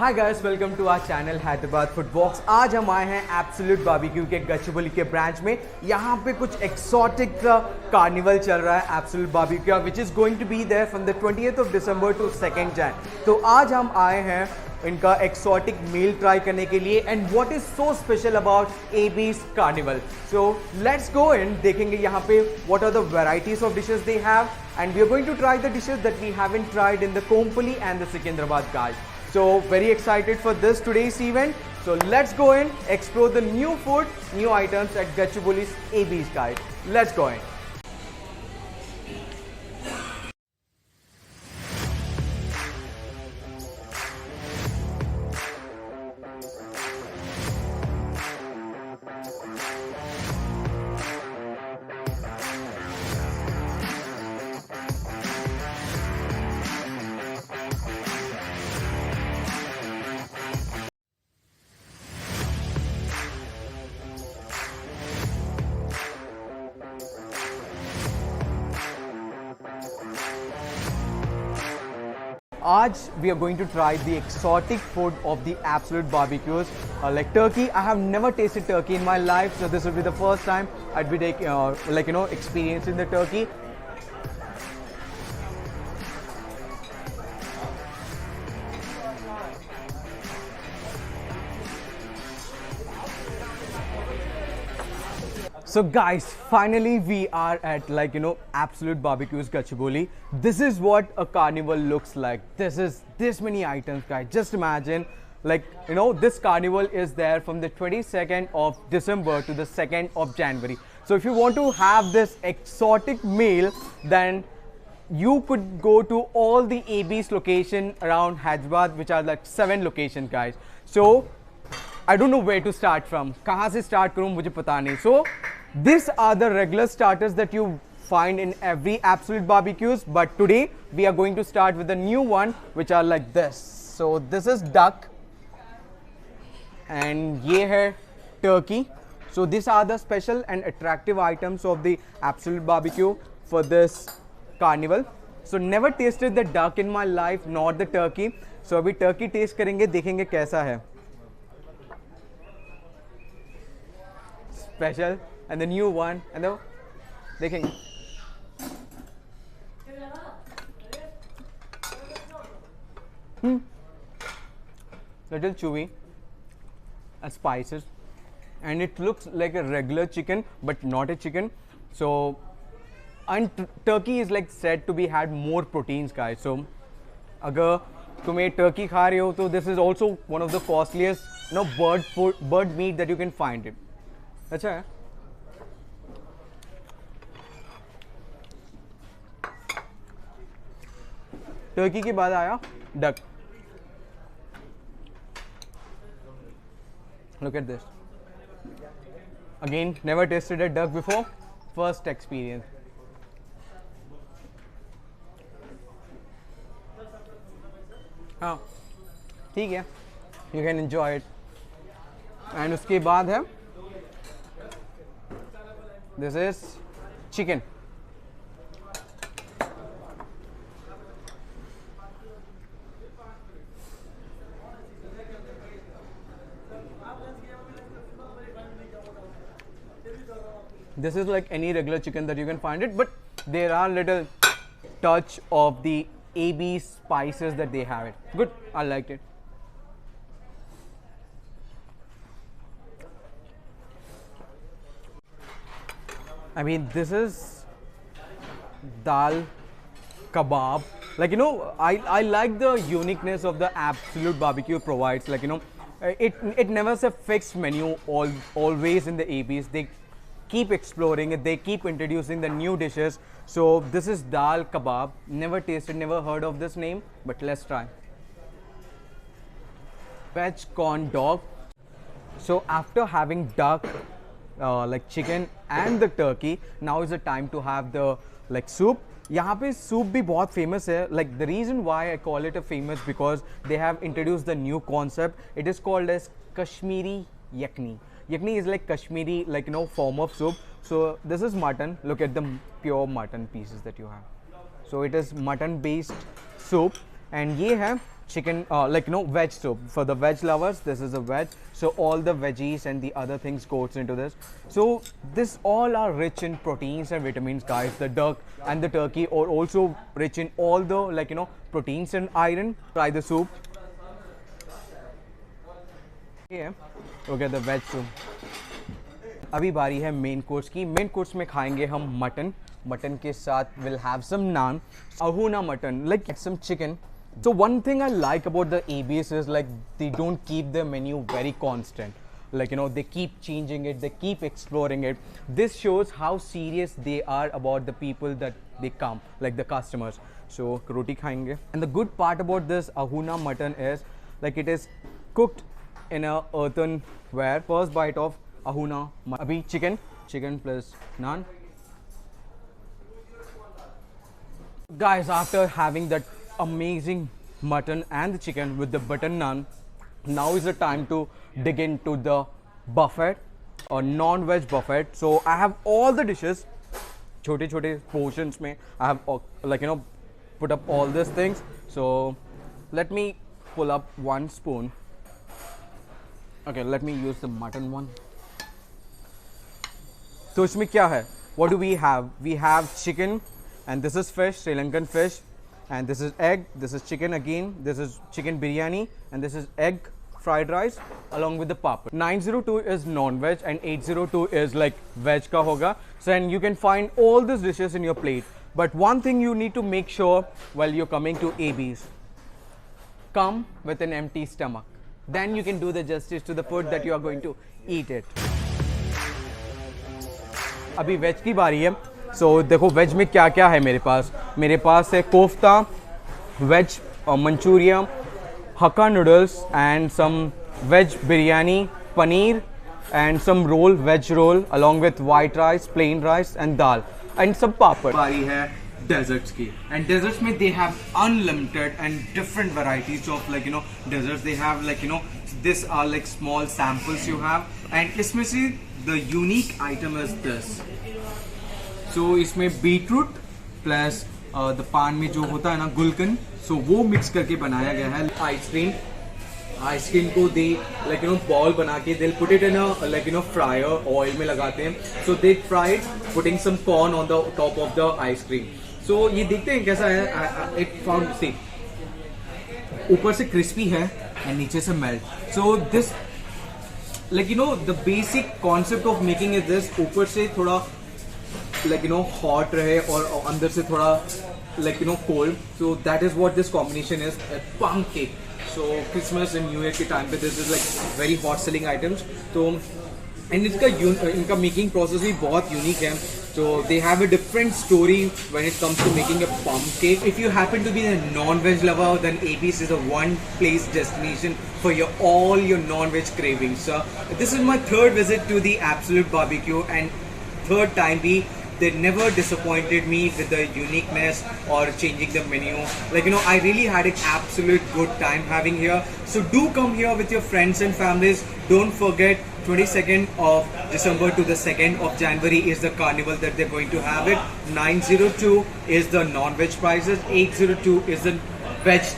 Hi guys, welcome to our channel Hyderabad food walks. आज हम आए हैं एब्सोल्यूट बारबेक्यू के गच्चीबोली के ब्रांच में। यहाँ पे कुछ एक्सोटिक कार्निवल चल रहा है absolute barbecue, which is going to be there from the 20th of December to 2nd Jan। तो आज हम आए हैं इनका एक्सोटिक मील ट्राई करने के लिए। And what is so special about AB's carnival, so let's go in. देखेंगे यहाँ पे what are the varieties of dishes they have, and we are going to try the dishes that we haven't tried in the Kompally and the Secunderabad guys. So very excited for this today's event. So let's go in, explore the new food, new items at Gachibowli's AB's guide. Let's go in. Aaj we are going to try the exotic food of the absolute barbecues, like turkey. I have never tasted turkey in my life, so this will be the first time I'd be experiencing the turkey. So guys, finally we are at Absolute Barbecues Gachibowli. This is what a carnival looks like. This many items, guys. Just imagine, this carnival is there from the 22nd of December to the 2nd of January. So if you want to have this exotic meal, then you could go to all the AB's location around Hyderabad, which are like 7 locations, guys. So I don't know where to start from. कहाँ से start करूँ मुझे पता नहीं. So these are the regular starters that you find in every Absolute Barbecues, but today we are going to start with a new one, which are like this. So this is duck, and ये है turkey. So these are the special and attractive items of the Absolute Barbecue for this carnival. So never tasted the duck in my life, nor the turkey. So अभी turkey taste करेंगे, देखेंगे कैसा है. Special and the new one, and the देखेंगे. Little chewy and spices, and it looks like a regular chicken but not a chicken. So and turkey is like said to be had more proteins, guys. So अगर तुम्हें turkey खा रहे हो तो this is also one of the costliest bird meat that you can find it. अच्छा है. Turkey के बाद आया duck. Look at this. Again, never tasted a duck before. First experience. हाँ ठीक है, you can enjoy it. And उसके बाद है this is chicken. This is like any regular chicken that you can find it, but there are little touch of the AB spices that they have it. Good, I liked it. I mean, this is dal kebab. I like the uniqueness of the Absolute Barbecue provides. It never is a fixed menu always in the ABs. They keep exploring it. They keep introducing the new dishes. So this is dal kebab. Never tasted, never heard of this name, but let's try. Veg corn dog. So after having duck, like chicken and the turkey, now is the time to have the soup. यहाँ पे soup भी बहुत famous है. Like the reason why I call it a famous, because they have introduced the new concept. It is called as Kashmiri Yakni. Yakni is like Kashmiri, form of soup. So this is mutton. Look at the pure mutton pieces that you have. So it is mutton based soup, and ये है chicken, veg soup. For the veg lovers, this is a veg. So all the veggies and the other things goes into this. So this all are rich in proteins and vitamins, guys. The duck and the turkey are also rich in all the proteins and iron. Try the soup. Yeah, okay, the veg soup. अभी बारी है main course की. Main course में खाएंगे हम mutton. Mutton के साथ will have some naan, ahuna mutton, like some chicken. So one thing I like about the ABS is like they don't keep the menu very constant. They keep changing it, they keep exploring it. This shows how serious they are about the people that they come, like the customers. So roti khayenge. And the good part about this ahuna mutton is like it is cooked in a earthenware. First bite of ahuna. Abhi chicken plus naan. Guys, after having that amazing mutton and the chicken with the butter naan, now is the time to dig into the buffet or non-veg buffet. So I have all the dishes, chote portions mein I have put up all these things. So let me pull up one spoon. Okay, let me use the mutton one. So isme kya hai? What do we have? We have chicken, and this is fish, Sri Lankan fish, and this is egg, this is chicken again, this is chicken biryani, and this is egg fried rice along with the papad. 902 is non-veg and 802 is like veg ka hoga. So and you can find all these dishes in your plate. But one thing you need to make sure while you're coming to AB's, come with an empty stomach. Then you can do the justice to the food that you are going to eat it. अभी veg की बारी है. सो देखो veg में क्या क्या है मेरे पास है kofta, veg Manchurian, Hakka noodles and some veg biryani, paneer and some roll, veg roll along with white rice, plain rice and dal and सब पापड़. बारी है डेजर्ट्स की. एंड डेजर्ट्स में they have unlimited and different varieties of desserts. They have this are like small samples you have. And इसमें से the unique item is this. So इसमें beetroot plus the पान में जो होता है ना गुलकंद, सो वो मिक्स करके बनाया गया है. आइसक्रीम को दे बॉल बना के they put it in fryer, oil में लगाते हैं. So they fried putting some corn on the top of the ice cream. So ये देखते हैं कैसा है. इट फाउंड सी ऊपर से क्रिस्पी है एंड नीचे से melt. So this the basic concept of making is this. ऊपर से थोड़ा हॉट रहे और अंदर से थोड़ा cold. So that is what this combination is. Plum cake. So Christmas and New Year के टाइम पे this is like very hot selling items. तो एंड इनका मेकिंग प्रोसेस भी बहुत यूनिक है. So they have a different story when it comes to making a plum cake. If you happen to be a non-veg lover, then AB's is a one-place destination for all your non-veg cravings. So this is my third visit to the Absolute Barbecue, and third time they never disappointed me with the uniqueness or changing the menu. I really had an absolute good time having here. So do come here with your friends and families. Don't forget 22nd of December to the 2nd of January is the carnival that they're going to have it. 902 is the non-veg prices. 802 is the veg